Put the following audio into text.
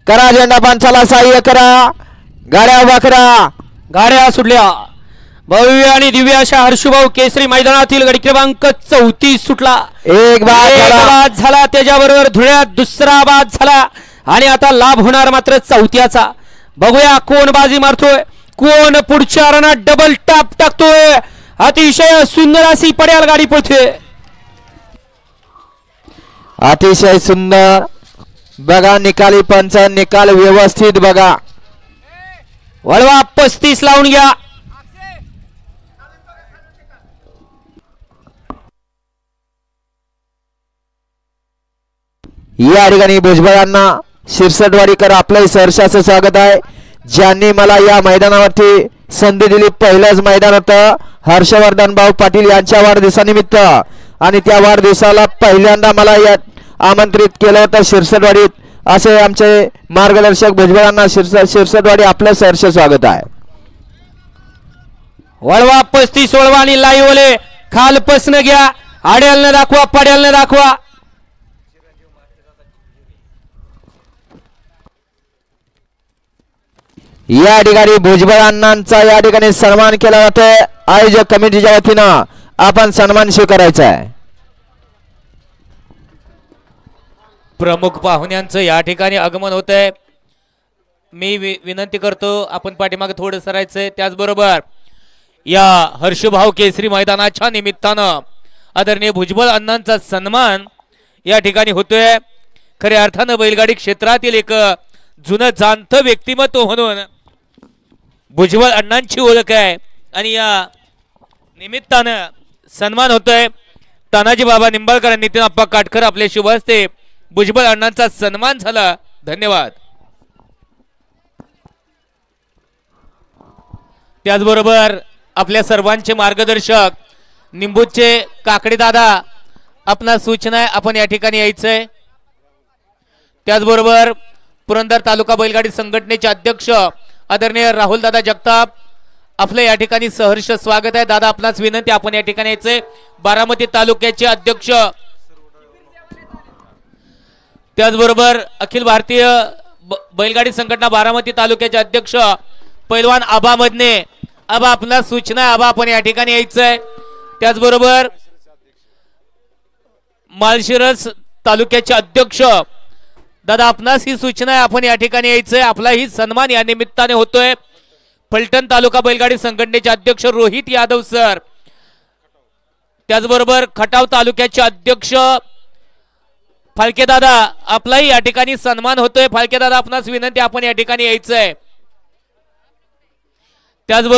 करा झेंडा पंचाला सहाय्य करा, गाड्या उभा करा। गाड्या सुटल्या। भव्य आणि दिव्य अशा हर्षभाऊ केसरी मैदानातील गडी क्रमांक 34 सुटला। एक बाद झाला, त्याच्याबरोबर धुळ्यात दुसरा बाद झाला आणि आता लाभ होणार मात्र चौथ्याचा। बघूया कोण बाजी मारतोय, कोण पुढच्या रनात डबल टॅप टाकतोय। अतिशय सुंदर अशी पड्याल गाडी पळते, अतिशय सुंदर। बघा निकाली पंच, निकाल व्यवस्थित बघा। वळवा 35 लावून घ्या। या ठिकाणी भुजबळांना शिरसटवाडीकर आपलं सहर्षाचं स्वागत आहे, ज्यांनी मला या मैदानावरती संधी दिली। पहिलंच मैदान होतं हर्षवर्धन भाऊ पाटील यांच्या वाढदिवसानिमित्त आणि त्या वाढदिवसाला पहिल्यांदा मला यात आमंत्रित केलं होतं शिरसटवाडीत। असे आमचे मार्गदर्शक भुजबळांना शिरसटवाडी आपलं सहर्ष स्वागत आहे। वळवा 35 वळवा आणि लाईव्ह ओले खालपासून घ्या, आड्यालनं दाखवा, पड्यालनं दाखवा। या ठिकाणी भुजबळांचा या ठिकाणी सन्मान केला जातोय। आयोजक कमिटीच्या वतीनं आपण सन्मान स्वीकारायचा आहे। प्रमुख पाहुण्यांचं या ठिकाणी आगमन होतंय। मी विनंती करतो आपण पाठीमागे थोडं सरायचंय। त्याचबरोबर या हर्षभाऊ केसरी मैदानाच्या निमित्तानं आदरणीय भुजबळ अण्णांचा सन्मान या ठिकाणी होतोय। खऱ्या अर्थानं बैलगाडी क्षेत्रातील एक जुनं जाणतं व्यक्तिमत्व म्हणून भुजबळ अण्णांची ओळख आहे आणि या निमित्तानं सन्मान होतोय। तानाजी बाबा निंबाळकर, नितीन आप्पा काटकर आपले शुभ हस्ते भुजबळ अण्णांचा सन्मान झाला। धन्यवाद। त्याचबरोबर आपल्या सर्वांचे मार्गदर्शक निंबूचे काकडे दादा, आपणा सूचना आहे आपण या ठिकाणी यायचंय। त्याचबरोबर पुरंदर तालुका बैलगाडी संघटनेचे अध्यक्ष आदरणीय राहुल दादा जगताप, आपलं या ठिकाणी सहर्ष स्वागत आहे। दादा आपणास विनंती आपण या ठिकाणी यायचंय। बारामती तालुक्याचे अध्यक्ष, त्याचबरोबर अखिल भारतीय बैलगाडी संघटना बारामती तालुक्याचे अध्यक्ष पैलवान आबा मदने, आबा आपणास सूचना आहे, आबा आपण या ठिकाणी यायचंय। त्याचबरोबर माळशिरस तालुक्याचे अध्यक्ष दादा आपणास ही सूचना आहे, आपण या ठिकाणी यायचंय। आपलाही सन्मान या निमित्ताने होतोय। फलटण तालुका बैलगाडी संघटनेचे अध्यक्ष रोहित यादव सर, त्याचबरोबर खटाव तालुक्याचे अध्यक्ष फाळके दादा, आपलाही या ठिकाणी सन्मान होतोय। फाळके दादा आपणास विनंती आपण या ठिकाणी यायचंय। त्याचबरोबर